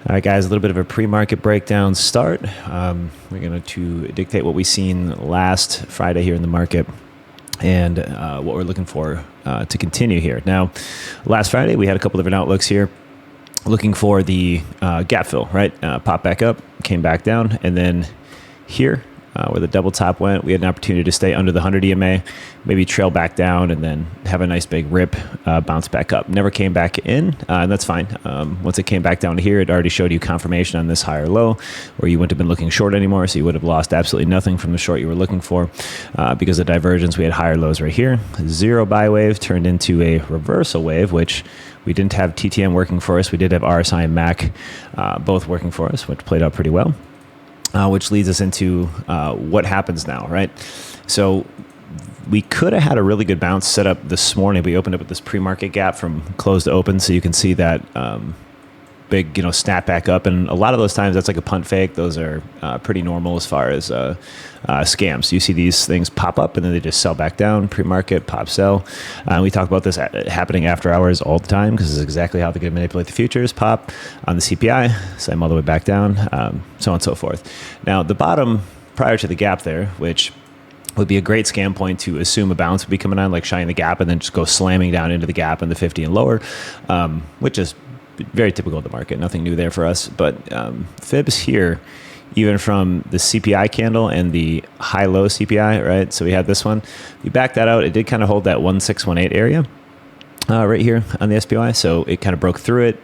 All right, guys, a little bit of a pre-market breakdown start. We're going to dictate what we've seen last Friday here in the market and what we're looking for to continue here. Now, last Friday, we had a couple different outlooks here looking for the gap fill, right? Pop back up, came back down, and then here, where the double top went, we had an opportunity to stay under the 100 EMA, maybe trail back down, and then have a nice big rip, bounce back up. Never came back in, and that's fine. Once it came back down to here, it already showed you confirmation on this higher low, where you wouldn't have been looking short anymore, so you would have lost absolutely nothing from the short you were looking for. Because of divergence, we had higher lows right here. Zero buy wave turned into a reversal wave, which we didn't have TTM working for us. We did have RSI and MAC both working for us, which played out pretty well. Which leads us into what happens now, right? So we could have had a really good bounce set up this morning. We opened up with this pre-market gap from close to open, so you can see that big, snap back up. And a lot of those times, that's like a punt fake. Those are pretty normal as far as scams. You see these things pop up, and then they just sell back down. Pre-market, pop, sell. We talk about this happening after hours all the time because this is exactly how they're going to manipulate the futures. Pop on the CPI, slam all the way back down, so on and so forth. Now, the bottom prior to the gap there, which would be a great scam point to assume a bounce would be coming on, like shining the gap and then just go slamming down into the gap in the 50 and lower, which is very typical of the market. Nothing new there for us. But fibs here, even from the CPI candle and the high-low CPI, right? So we had this one. You back that out. It did kind of hold that 1618 area right here on the SPY. So it kind of broke through it,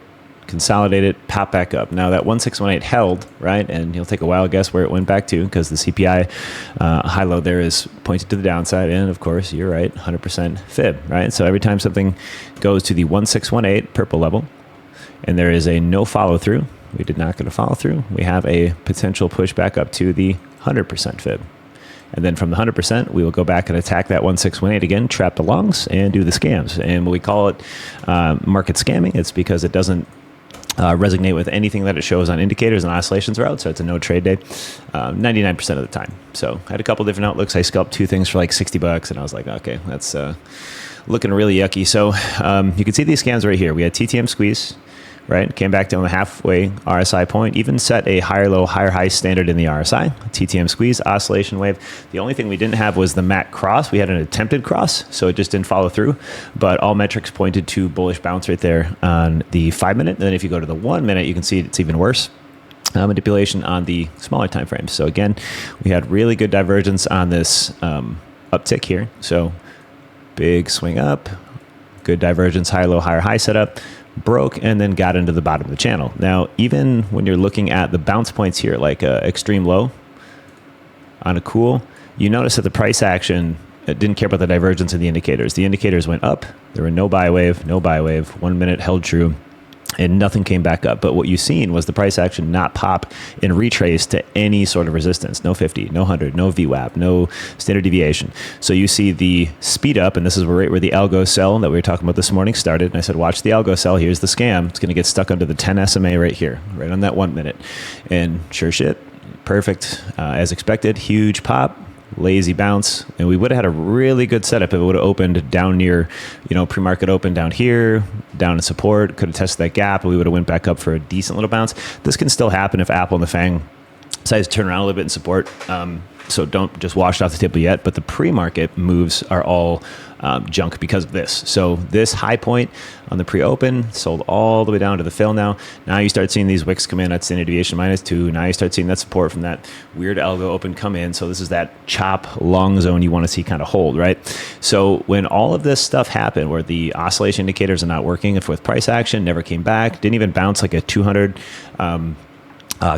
consolidated, pop back up. Now that 1618 held, right? And you'll take a wild guess where it went back to because the CPI high-low there is pointed to the downside. And of course, you're right, 100% fib, right? So every time something goes to the 1618 purple level, and there is a no follow through, we did not get a follow through, we have a potential push back up to the 100% fib. And then from the 100%, we will go back and attack that 1618 again, trap the longs, and do the scams. And when we call it market scamming, it's because it doesn't resonate with anything that it shows on indicators and oscillations route. So it's a no trade day 99% of the time. So I had a couple different outlooks. I scalped two things for like $60, and I was like, okay, that's looking really yucky. So you can see these scams right here. We had TTM squeeze, right? Came back down the halfway RSI point, even set a higher low, higher high standard in the RSI. TTM squeeze, oscillation wave. The only thing we didn't have was the MAC cross. We had an attempted cross, so it just didn't follow through. But all metrics pointed to bullish bounce right there on the 5 minute. And then if you go to the 1 minute, you can see it's even worse. Manipulation on the smaller time frames. So again, we had really good divergence on this uptick here. So big swing up, good divergence, high, low, higher, high setup. Broke and then got into the bottom of the channel. Now, even when you're looking at the bounce points here, like extreme low on a cool, you notice that the price action didn't care about the divergence in the indicators. The indicators went up. There were no buy wave, no buy wave. 1 minute held true, and nothing came back up. But what you've seen was the price action not pop and retrace to any sort of resistance. No 50, no 100, no VWAP, no standard deviation. So you see the speed up, and this is right where the algo sell that we were talking about this morning started. And I said, watch the algo sell. Here's the scam. It's going to get stuck under the 10 SMA right here, right on that 1 minute. And sure shit, perfect as expected. Huge pop. Lazy bounce, and we would have had a really good setup if it would have opened down near, pre-market open down here, down in support, could have tested that gap, and we would have went back up for a decent little bounce. This can still happen if Apple and the FANG decides to turn around a little bit in support. So don't just wash it off the table yet, but the pre-market moves are all junk because of this. So this high point on the pre-open sold all the way down to the fill now. Now you start seeing these wicks come in at standard deviation -2. Now you start seeing that support from that weird algo open come in. So this is that chop long zone you want to see kind of hold, right? So when all of this stuff happened where the oscillation indicators are not working, if with price action, never came back, didn't even bounce like a 200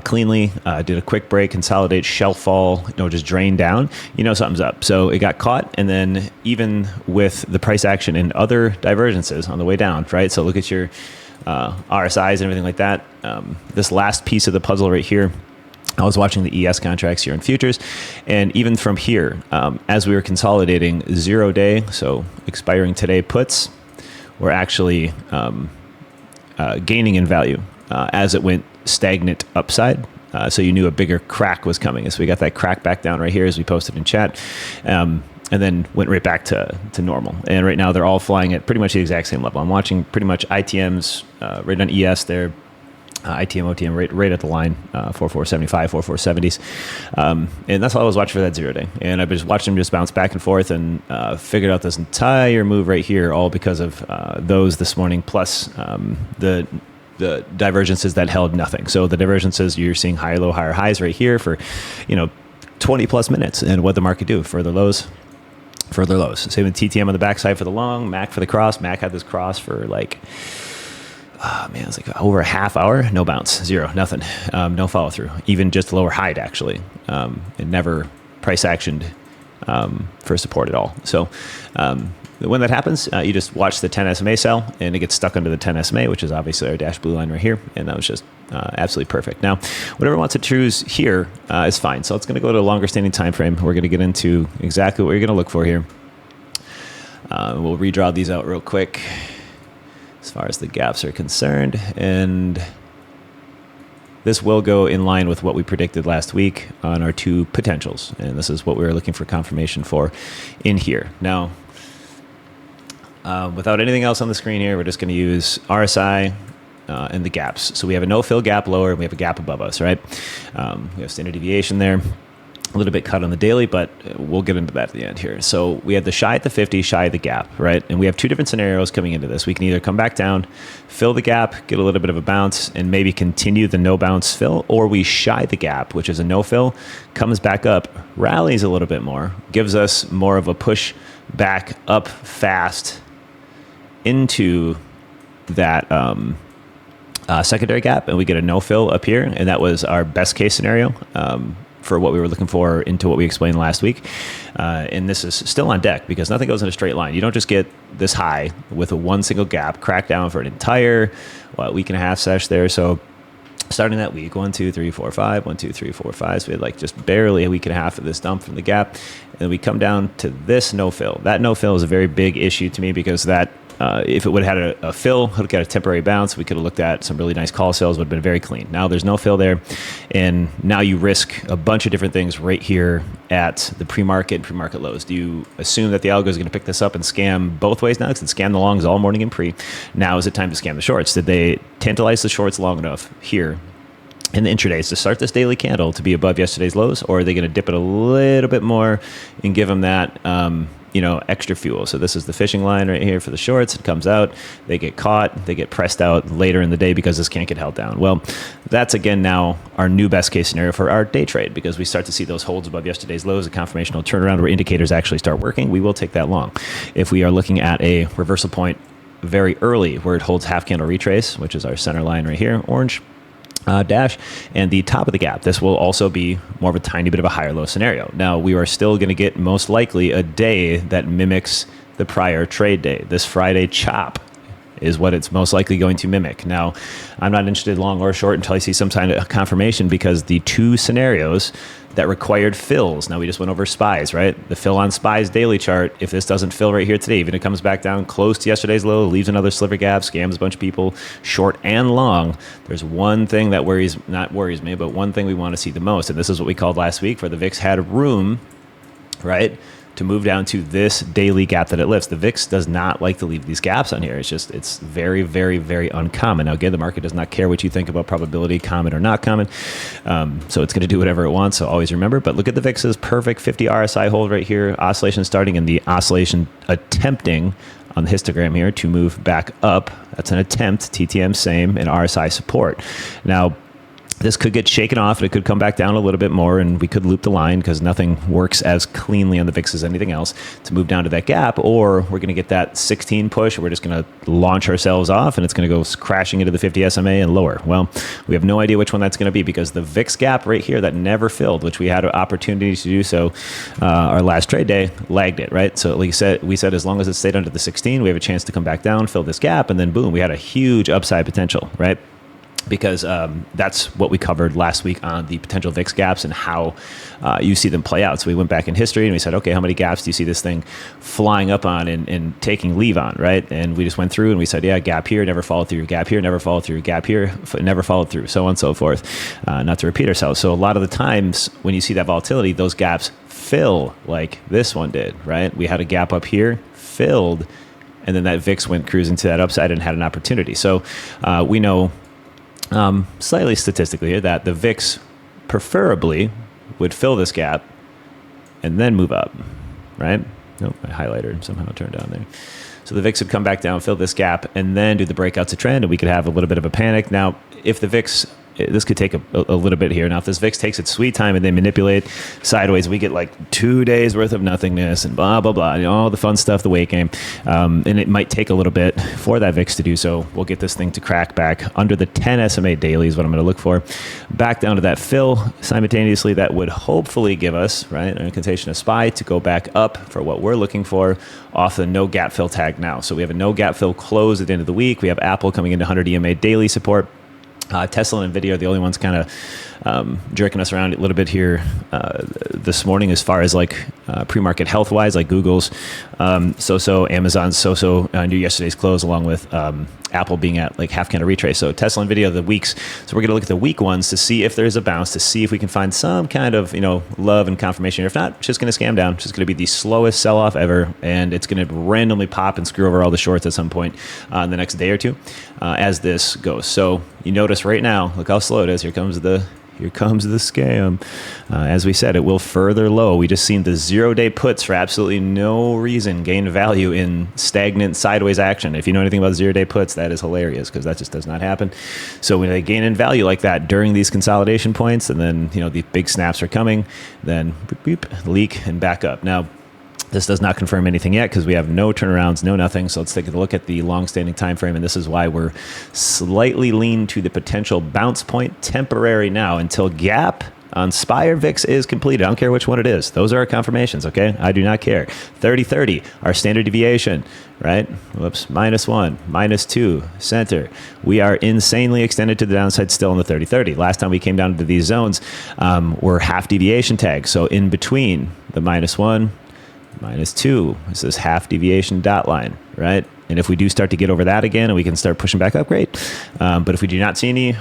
cleanly, did a quick break, consolidate, shelf fall, just drain down, something's up. So it got caught. And then even with the price action and other divergences on the way down, right? So look at your RSIs and everything like that. This last piece of the puzzle right here, I was watching the ES contracts here in futures. And even from here, as we were consolidating 0 day, so expiring today puts, were actually gaining in value as it went stagnant upside. So you knew a bigger crack was coming. So we got that crack back down right here as we posted in chat. And then went right back to normal. And right now they're all flying at pretty much the exact same level. I'm watching pretty much ITMs right on ES there. ITM, OTM, right at the line, 4475, 4470s. And that's all I was watching for that 0 day. And I've just watched them just bounce back and forth and figured out this entire move right here, all because of those this morning, plus the divergences that held nothing. So the divergences, you're seeing higher low, higher highs right here for, 20 plus minutes. And what the market do, further lows. Same with TTM on the backside for the long, MAC for the cross. MAC had this cross for like, it was like over a half hour, no bounce, zero, nothing, no follow through, even just lower height actually. It never price actioned for support at all. So when that happens, you just watch the 10 SMA sell and it gets stuck under the 10 SMA, which is obviously our dash blue line right here. And that was just absolutely perfect. Now, whatever wants to choose here is fine. So it's going to go to a longer standing time frame. We're going to get into exactly what you're going to look for here. We'll redraw these out real quick as far as the gaps are concerned. And this will go in line with what we predicted last week on our two potentials. And this is what we were looking for confirmation for in here. Now, without anything else on the screen here, we're just going to use RSI and the gaps. So we have a no-fill gap lower and we have a gap above us, right? We have standard deviation there. A little bit cut on the daily, but we'll get into that at the end here. So we have the shy at the 50, shy of the gap, right? And we have two different scenarios coming into this. We can either come back down, fill the gap, get a little bit of a bounce, and maybe continue the no bounce fill, or we shy the gap, which is a no fill, comes back up, rallies a little bit more, gives us more of a push back up fast into that secondary gap, and we get a no fill up here, and that was our best case scenario for what we were looking for into what we explained last week. And this is still on deck because nothing goes in a straight line. You don't just get this high with a one single gap, crack down for an entire week and a half sesh there. So starting that week, 1, 2, 3, 4, 5, 1, 2, 3, 4, 5. So we had like just barely a week and a half of this dump from the gap. And we come down to this no fill. That no fill is a very big issue to me because that if it would have had a fill, would have got a temporary bounce, we could have looked at some really nice call sales, would have been very clean. Now there's no fill there, and now you risk a bunch of different things right here at the pre-market and pre-market lows. Do you assume that the algo is going to pick this up and scam both ways now? Because it scammed the longs all morning in pre. Now is it time to scam the shorts? Did they tantalize the shorts long enough here in the intradays to start this daily candle to be above yesterday's lows, or are they going to dip it a little bit more and give them that extra fuel? So this is the fishing line right here for the shorts. It comes out, they get caught, they get pressed out later in the day because this can't get held down. Well, that's again now our new best case scenario for our day trade, because we start to see those holds above yesterday's lows, a confirmational turnaround where indicators actually start working. We will take that long. If we are looking at a reversal point very early where it holds half candle retrace, which is our center line right here, orange, dash, and the top of the gap. This will also be more of a tiny bit of a higher low scenario. Now, we are still going to get most likely a day that mimics the prior trade day. This Friday chop is what it's most likely going to mimic. Now, I'm not interested long or short until I see some kind of confirmation, because the two scenarios that required fills, now we just went over SPYs, right? The fill on SPYs daily chart, if this doesn't fill right here today, even it comes back down close to yesterday's low, leaves another sliver gap, scams a bunch of people, short and long, there's one thing that not worries me, but one thing we want to see the most, and this is what we called last week, where the VIX had room, right, to move down to this daily gap that it lifts. The VIX does not like to leave these gaps on here. It's very, very, very uncommon. Now, again, the market does not care what you think about probability, common or not common. So it's going to do whatever it wants. So always remember, but look at the VIX's perfect 50 RSI hold right here. Oscillation starting, and the oscillation attempting on the histogram here to move back up. That's an attempt. TTM same, and RSI support. Now, this could get shaken off, and it could come back down a little bit more, and we could loop the line because nothing works as cleanly on the VIX as anything else to move down to that gap, or we're going to get that 16 push, or we're just going to launch ourselves off, and it's going to go crashing into the 50 SMA and lower. Well, we have no idea which one that's going to be, because the VIX gap right here that never filled, which we had an opportunity to do so our last trade day, lagged it, right? So we said as long as it stayed under the 16, we have a chance to come back down, fill this gap, and then boom, we had a huge upside potential, right? Because that's what we covered last week on the potential VIX gaps and how you see them play out. So we went back in history and we said, okay, how many gaps do you see this thing flying up on and taking leave on, right? And we just went through and we said, yeah, gap here, never followed through, gap here, never followed through, gap here, never followed through, so on and so forth, not to repeat ourselves. So a lot of the times when you see that volatility, those gaps fill like this one did, right? We had a gap up here, filled, and then that VIX went cruising to that upside and had an opportunity. So we know slightly statistically, that the VIX preferably would fill this gap and then move up, right? Nope, my highlighter somehow turned down there. So the VIX would come back down, fill this gap, and then do the breakout to trend, and we could have a little bit of a panic. Now, if the VIX, this could take a little bit here. Now, if this VIX takes its sweet time and they manipulate sideways, we get like 2 days worth of nothingness and blah, blah, blah, all the fun stuff, the weight game. And it might take a little bit for that VIX to do so. We'll get this thing to crack back under the 10 SMA daily is what I'm going to look for. Back down to that fill simultaneously. That would hopefully give us, right, an incantation of SPY to go back up for what we're looking for off the no gap fill tag now. So we have a no gap fill close at the end of the week. We have Apple coming into 100 EMA daily support. Tesla and NVIDIA are the only ones kind of jerking us around a little bit here this morning as far as like pre-market health-wise, like Google's so-so, Amazon's so-so new yesterday's close, along with Apple being at like half candle retrace. So Tesla and NVIDIA are the weeks. So we're going to look at the weak ones to see if there's a bounce, to see if we can find some kind of, love and confirmation. If not, it's just going to scam down. It's just going to be the slowest sell-off ever, and it's going to randomly pop and screw over all the shorts at some point in the next day or two as this goes. So you notice right now, look how slow it is. Here comes the scam. As we said, it will further low. We just seen the 0-day puts for absolutely no reason gain value in stagnant sideways action. If you know anything about 0-day puts, that is hilarious because that just does not happen. So when they gain in value like that during these consolidation points, and then the big snaps are coming, then beep, beep, leak and back up. Now, this does not confirm anything yet because we have no turnarounds, no nothing. So let's take a look at the long-standing time frame, and this is why we're slightly lean to the potential bounce point, temporary now until gap on SPY or VIX is completed. I don't care which one it is. Those are our confirmations, okay? I do not care. 30-30, our standard deviation, right? Whoops, -1, -2, center. We are insanely extended to the downside still in the 30-30. Last time we came down to these zones, we're half deviation tags. So in between the -1, -2 is this half deviation dot line, right? And if we do start to get over that again and we can start pushing back up, great. But if we do not see any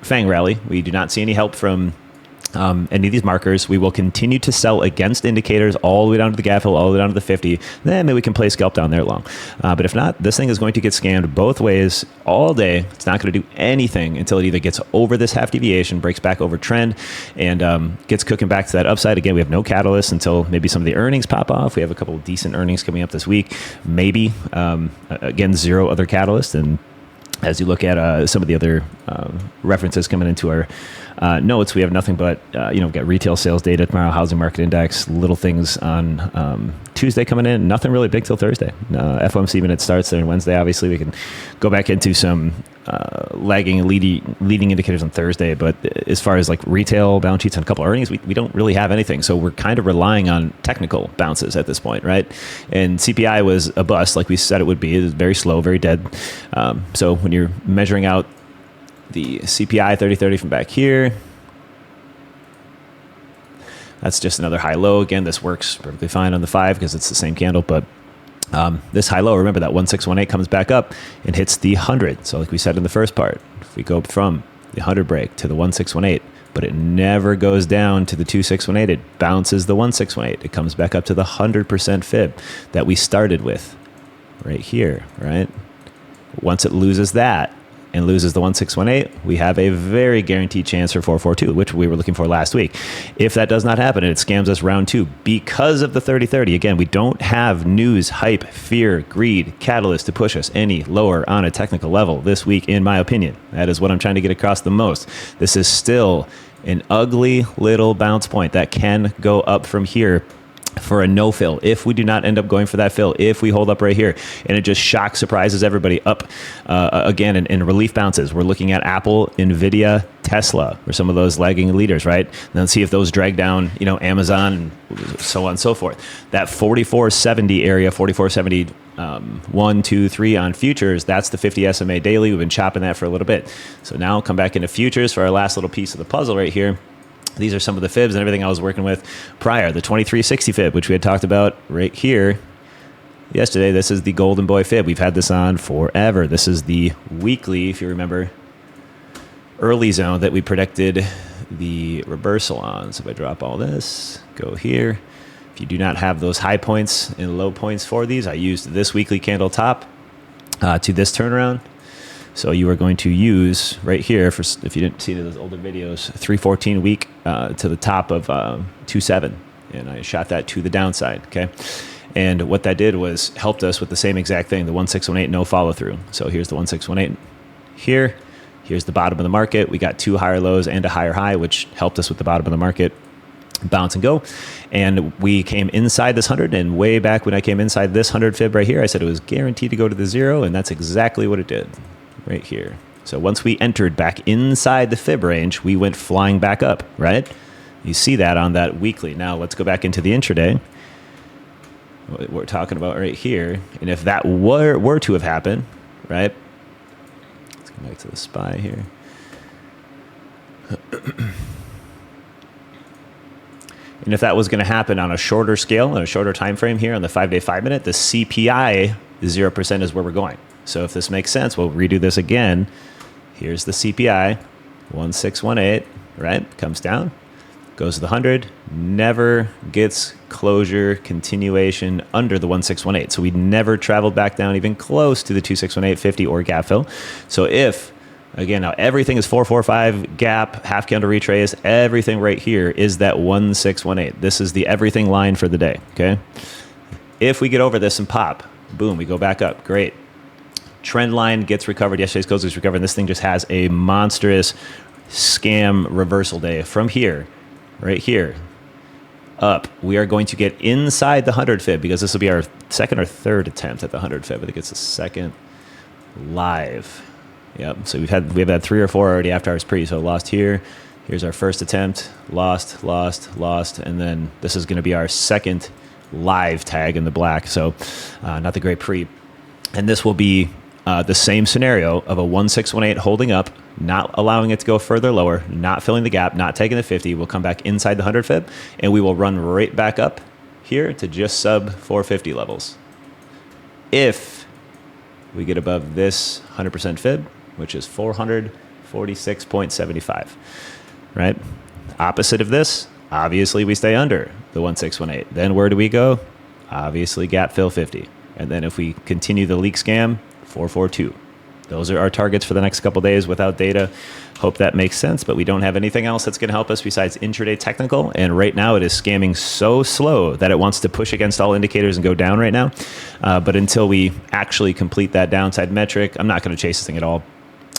FANG rally, we do not see any help from any of these markers, we will continue to sell against indicators all the way down to the gap fill, all the way down to the 50. Then maybe we can play scalp down there long. But if not, this thing is going to get scammed both ways all day. It's not going to do anything until it either gets over this half deviation, breaks back over trend, and gets cooking back to that upside. Again, we have no catalyst until maybe some of the earnings pop off. We have a couple of decent earnings coming up this week. Maybe, again, zero other catalyst. And as you look at some of the other references coming into our notes, we have nothing but, we've got retail sales data tomorrow, housing market index, little things on Tuesday coming in, nothing really big till Thursday. FOMC minute starts there on Wednesday. Obviously, we can go back into some lagging leading indicators on Thursday. But as far as like retail balance sheets and a couple of earnings, we don't really have anything. So we're kind of relying on technical bounces at this point, right? And CPI was a bust, like we said it would be. It was very slow, very dead. So when you're measuring out the CPI 30-30 from back here, that's just another high-low. Again, this works perfectly fine on the 5 because it's the same candle. But this high-low, remember that 1618 comes back up and hits the 100. So like we said in the first part, if we go from the 100 break to the 1618, but it never goes down to the 2618, it bounces the 1618. It comes back up to the 100% fib that we started with right here, right? Once it loses that, and loses the 1618, we have a very guaranteed chance for 442, which we were looking for last week. If that does not happen and it scams us round 2 because of the 30-30, again, we don't have news, hype, fear, greed, catalyst to push us any lower on a technical level this week, in my opinion. That is what I'm trying to get across the most. This is still an ugly little bounce point that can go up from here for a no fill. If we do not end up going for that fill, if we hold up right here and it just shock surprises everybody up again in relief bounces, we're looking at Apple, NVIDIA, Tesla, or some of those lagging leaders, right? And then see if those drag down, Amazon, and so on and so forth. That 4470 area, 4470 1, 2, 3 on futures, that's the 50 SMA daily. We've been chopping that for a little bit. So now come back into futures for our last little piece of the puzzle right here. These are some of the fibs and everything I was working with prior. The 2360 fib, which we had talked about right here yesterday. This is the golden boy fib. We've had this on forever. This is the weekly, if you remember, early zone that we predicted the reversal on. So if I drop all this, go here. If you do not have those high points and low points for these, I used this weekly candle top to this turnaround. So you are going to use right here, for if you didn't see those older videos, 314 week to the top of 2.7. And I shot that to the downside, okay? And what that did was helped us with the same exact thing, the 1618 no follow through. So here's the 1618 here. Here's the bottom of the market. We got 2 higher lows and a higher high, which helped us with the bottom of the market bounce and go. And we came inside this 100, and way back when I came inside this 100 fib right here, I said it was guaranteed to go to the 0, and that's exactly what it did right here. So once we entered back inside the fib range, we went flying back up, right? You see that on that weekly. Now let's go back into the intraday. What we're talking about right here. And if that were to have happened, right? Let's go back to the SPY here. And if that was going to happen on a shorter scale, on a shorter time frame here on the 5-day, 5-minute, the CPI 0% is where we're going. So if this makes sense, we'll redo this again. Here's the CPI, 1618, right? Comes down, goes to the 100, never gets closure, continuation under the 1618. So we never traveled back down even close to the 2618.50 or gap fill. So if, again, now everything is 445 gap, half candle retrace, everything right here is that 1618. This is the everything line for the day, okay? If we get over this and pop, boom, we go back up, great. Trend line gets recovered, yesterday's close is recovered, and this thing just has a monstrous scam reversal day from here, right here, up. We are going to get inside the 100 fib because this will be our second or third attempt at the 100 fib. I think it's the second live. Yep. So we've had 3 or 4 already after hours pre. So lost here. Here's our first attempt. Lost, and then this is going to be our second live tag in the black. So not the great pre. And this will be the same scenario of a 1618 holding up, not allowing it to go further lower, not filling the gap, not taking the 50. We'll come back inside the 100 fib, and we will run right back up here to just sub 450 levels. If we get above this 100% fib, which is 446.75, right? Opposite of this, obviously we stay under the 1618. Then where do we go? Obviously gap fill 50. And then if we continue the leak scam, 442. Those are our targets for the next couple days without data. Hope that makes sense, but we don't have anything else that's going to help us besides intraday technical. And right now it is scamming so slow that it wants to push against all indicators and go down right now. But until we actually complete that downside metric, I'm not going to chase this thing at all.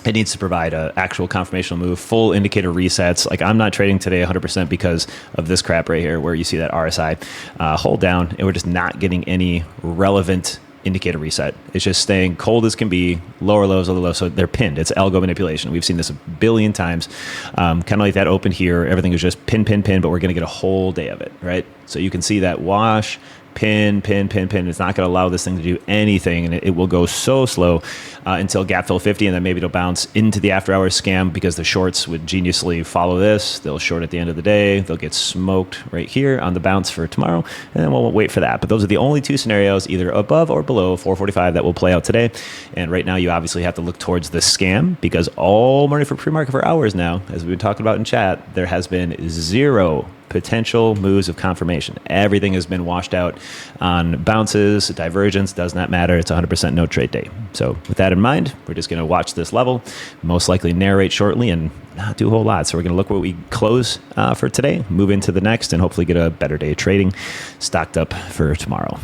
It needs to provide an actual confirmational move, full indicator resets. Like I'm not trading today 100% because of this crap right here where you see that RSI hold down, and we're just not getting any relevant indicator reset. It's just staying cold as can be, lower lows, other lows. So they're pinned. It's algo manipulation. We've seen this a billion times. Kind of like that open here. Everything is just pin, but we're going to get a whole day of it, right? So you can see that wash, pin. It's not going to allow this thing to do anything, and it will go so slow until gap fill 50, and then maybe it'll bounce into the after hours scam because the shorts would geniusly follow this. They'll short at the end of the day. They'll get smoked right here on the bounce for tomorrow, and then we'll wait for that. But those are the only two scenarios, either above or below 445, that will play out today. And right now you obviously have to look towards the scam because all morning for pre-market for hours now, as we've been talking about in chat, there has been 0 potential moves of confirmation. Everything has been washed out on bounces, divergence, does not matter. It's 100% no trade day. So with that in mind, we're just going to watch this level, most likely narrate shortly and not do a whole lot. So we're going to look what we close for today, move into the next, and hopefully get a better day of trading stocked up for tomorrow.